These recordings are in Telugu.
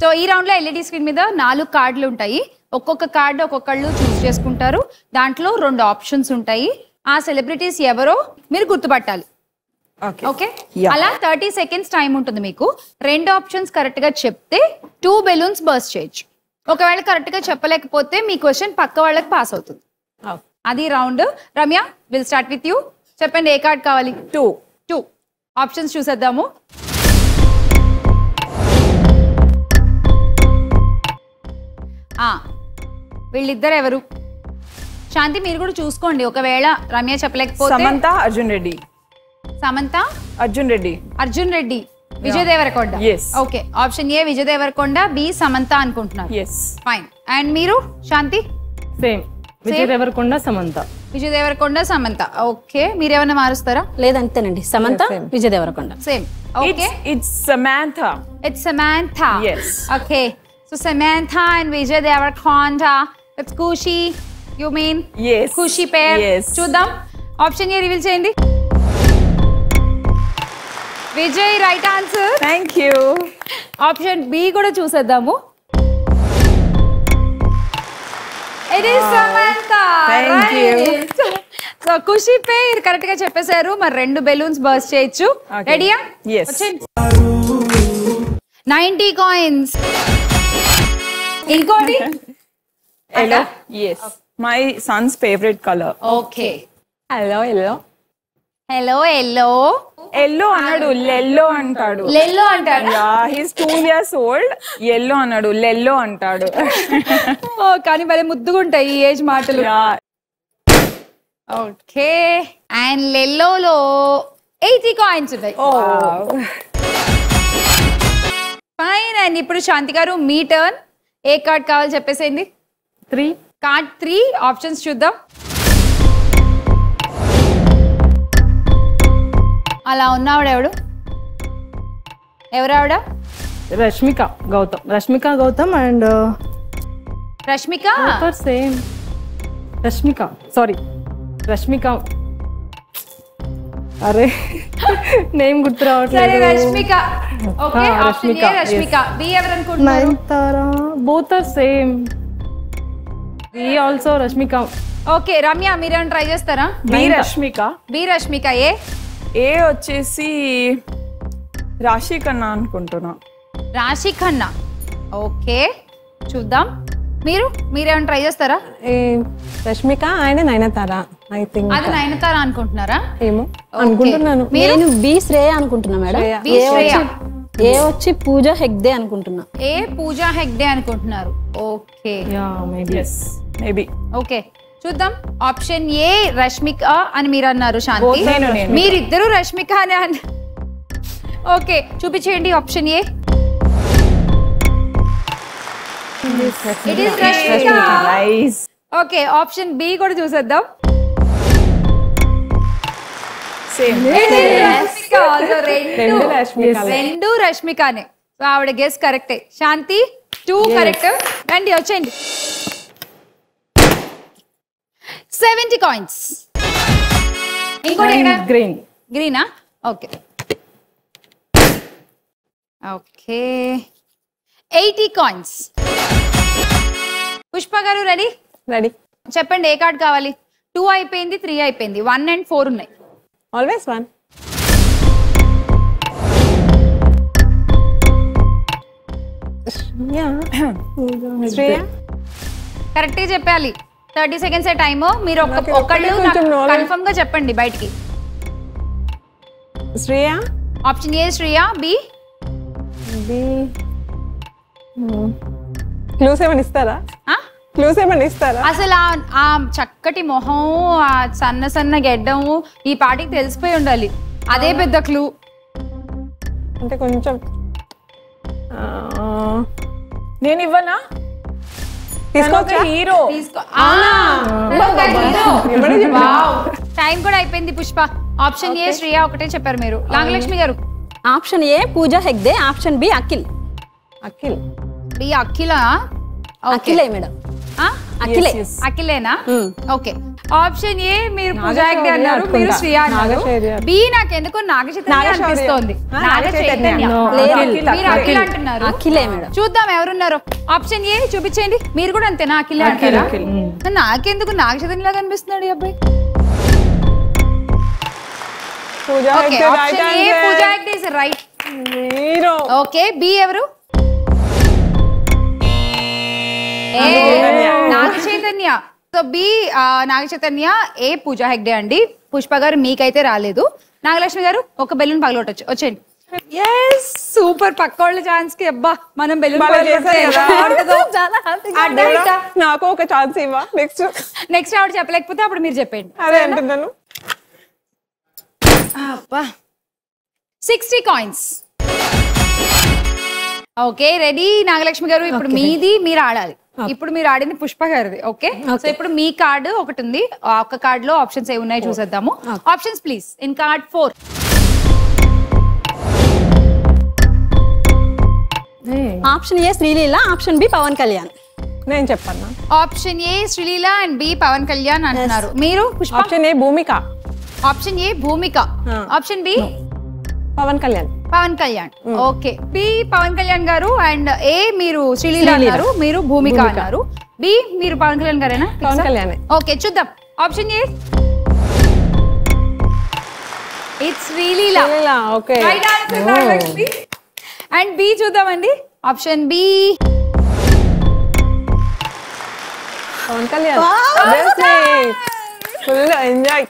సో ఈ రౌండ్ లో ఎల్ఈడి స్క్రీన్ మీద 4 కార్డులు ఉంటాయి. ఒక్కొక్క కార్డు ఒక్కొక్కళ్ళు చూస్ చేసుకుంటారు. దాంట్లో 2 ఆప్షన్స్ ఉంటాయి. ఆ సెలబ్రిటీస్ ఎవరో మీరు గుర్తుపట్టాలి. ఓకే, అలా 30 seconds టైం ఉంటుంది మీకు. 2 ఆప్షన్స్ కరెక్ట్ గా చెప్తే 2 బెలూన్స్ బర్స్ట్ చేయొచ్చు. ఒకవేళ కరెక్ట్ గా చెప్పలేకపోతే మీ క్వశ్చన్ పక్క వాళ్ళకి పాస్ అవుతుంది. అది round. Ramya, will start with you. చెప్పండి, ఏ కార్డ్ కావాలి? 2 ఆప్షన్స్ చూసేద్దాము. వీళ్ళిద్దరు ఎవరు? శాంతి, మీరు కూడా చూసుకోండి. ఒకవేళ రమ్య చెప్పలేకపోతే. Samantha, Arjun Reddy. Samantha, Arjun Reddy. Arjun Reddy, Vijay Deverakonda. Okay, option A Vijay Deverakonda, B Samantha అనుకుంటున్నారు. ఫైన్. అండ్ మీరు శాంతి? సేమ్, విజయ్ దేవరకొండ, సమంత. విజయ్ దేవరకొండ, సమంత. ఓకే, మీరేమన్నా మారుస్తారా? లేదంతేనండి, Samantha, Vijay Deverakonda. Same. Okay, it's Samantha. It's Samantha. Okay, so Samantha and Vijay Deverakonda. It's Kushi. You mean Kushi pair. చూద్దాం, ఆప్షన్ ఏ రివీల్ చేయండి. Vijay right answer. Thank you. Option B కూడా చూసేద్దాము. It is Samantha. Thank you. So Khushi పేర్ కరెక్ట్ గా చెప్పేశారు. మరి 2 బెలూన్స్ బర్స్ట్ చేయొచ్చు. రెడీయా? 90 కాయిన్స్. ఇంకోటి yellow. My Sons favourite colour. Okay, hello yellow. Hello yellow. Yellow అన్నాడు, లెల్లో అంటాడు. లెల్లో అంటాడు. He's 2 years old. ఎల్లో అన్నాడు, లెల్లో అంటాడు. కానీ భలే ముద్దుగా ఉంటాయి ఈ ఏజ్ మాటలు. ఓకే, అండ్ లెల్లోలో 80 కాయిన్స్ ఉన్నాయి. ఫైన్. అండ్ ఇప్పుడు శాంతి గారు, మీ టర్న్. ఏ కార్డ్ కావాలి చెప్పేసేయండి. 3. కార్డ్ 3. ఆప్షన్స్ చూద్దాం. అలా ఉన్నావిడ ఎవడు? ఎవరావిడ? Rashmika Gautham. Rashmika Gautham and Rashmika. Same. Rashmika, sorry, Rashmika. అరే నేమ్ గుర్తు రావట్లేదు. Rashmika. Okay, option A Rashmika. B ఎవరు అనుకుంటున్నారు? Nayanthara. Both are same. B also Rashmika. Okay, Ramya మీరేమైనా ట్రై చేస్తారా? B Rashmika. B Rashmika. A వచ్చేసి రాశి ఖన్నా అనుకుంటున్నా. రాశి ఖన్నా. ఓకే, చూద్దాం. మీరేమైనా ట్రై చేస్తారా? రష్మిక ఆయన నయనతార. ఐ థింక్ అది నయనతార అనుకుంటున్నారా? ఏమో అనుకుంటున్నాను. నేను బి శ్రేయ అనుకుంటున్నా మేడం. ఏ వచ్చి పూజ హెగ్డే అనుకుంటున్నా. ఏ పూజా హెగ్డే అనుకుంటున్నారు. Okay, maybe. ఓకే, చూద్దాం. ఆప్షన్ ఏ రష్మిక అని మీరు అన్నారు శాంతి. మీరిద్దరు రష్మిక అని ఓకే, చూపించేయండి option A. It is Rashmika. Okay, option B కూడా చూసేద్దాం. రెండు రష్మికనే. సో ఆవిడ గెస్ కరెక్టే. శాంతి 2 కరెక్ట్. రండి, వచ్చేయండి. 70 కాయిన్స్. ఇంకోటి గ్రీన్. గ్రీనా? ఓకే. Okay, 80 coins. పుష్ప గారు రెడీ? రెడీ. చెప్పండి, ఏ కార్డ్ కావాలి? 2 అయిపోయింది, 3 అయిపోయింది, 1 and 4 ఉన్నాయి. ఆల్వేస్ 1. కరెక్ట్ గా చెప్పాలి. 30 seconds టైమ్. మీరు ఒకళ్ళు కన్ఫర్మ్ గా చెప్పండి బయటికి. Shreya. Option A Shreya. B. Clues ఏమని ఇస్తారా? క్లూస్ ఏమని ఇస్తారా? అసలు ఆ చక్కటి మొహం, ఆ సన్న సన్న గెడ్డము ఈ పాటికి తెలిసిపోయి ఉండాలి. అదే పెద్ద క్లూ. అంటే కొంచెం నేను ఇవ్వనా? హీరో. టైం కూడా అయిపోయింది పుష్ప. ఆప్షన్ ఏ శ్రేయ ఒకటే చెప్పారు మీరు. నాగలక్ష్మి గారు. Option A Pooja Hegde. Option B Akhil. B Akhila. అఖిలే మేడం. అఖిలే అఖిలేనా ఓకే ఆప్షన్ ఏ మీరు పూజా హెగ్డే అన్నారు మీరు శ్రియా అన్నారు బి నాకు ఎందుకో నాగ చైతన్య అనిపిస్తోంది నాగ చైతన్య మీరు అఖిల అంటున్నారు అఖిలే మేడం చూద్దాం ఎవరున్నారు ఆప్షన్ ఏ చూపించండి మీరు కూడా అంతేనా అఖిలే అంటారా నాకెందుకు నాగ చైతన్య లాగా అనిపిస్తున్నాడు ఈ అబ్బాయి okay option A Pooja Hegde is right okay B ఎవరు Naga Chaitanya so B Naga Chaitanya A Pooja Hegde అండి పుష్ప గారు మీకైతే రాలేదు నాగలక్ష్మి గారు ఒక బెలూన్ పగలొట్టచ్చు వచ్చేయండి సూపర్ పక్కోళ్ళ ఛాన్స్ కి అబ్బా మనం బెలూన్ నాకు ఒక ఛాన్స్ ఇవ్వ నెక్స్ట్ ఆవిడ చెప్పలేకపోతే అప్పుడు మీరు చెప్పండి అదే అంటున్నాను 60 కాయిన్స్ ఓకే రెడీ నాగలక్ష్మి గారు ఇప్పుడు మీది మీరు ఆడాలి ఇప్పుడు మీరు ఆడింది పుష్ప గారిది ఓకే సో ఇప్పుడు మీ కార్డు ఒకటి ఉంది ఒక కార్డ్ లో ఆప్షన్స్ ఏ ఉన్నాయి చూసేద్దాము options please in card 4 option A Sreeleela option B Pawan Kalyan నేను చెప్పన్నా option A Sreeleela and B Pawan Kalyan అంటున్నారు మీరు Pushpa option A Bhumika option A Bhumika option B Pawan Kalyan Pawan Kalyan okay B Pawan Kalyan గారు అండ్ ఏ మీరు శ్రీలీల అన్నారు మీరు భూమిక అన్నారు బి మీరు పవన్ కళ్యాణ్ గారేనా పవన్ కళ్యాణ్ ఓకే చూద్దాం option A it's Sreeleela okay right answer and B చూద్దామండి option B Pawan Kalyan full enjoy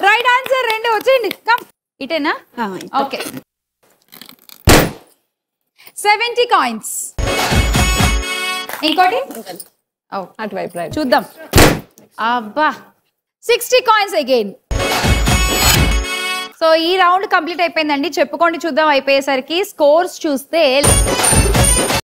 right answer రెండు వచ్చేయండి కమ్ ఇటేనా ఓకే 70 కాయిన్స్ ఇంకోటి అటువైపు రైట్ చూద్దాం అబ్బా 60 కాయిన్స్ అగైన్ సో ఈ రౌండ్ కంప్లీట్ అయిపోయిందండి చెప్పుకోండి చూద్దాం అయిపోయేసరికి స్కోర్స్ చూస్తే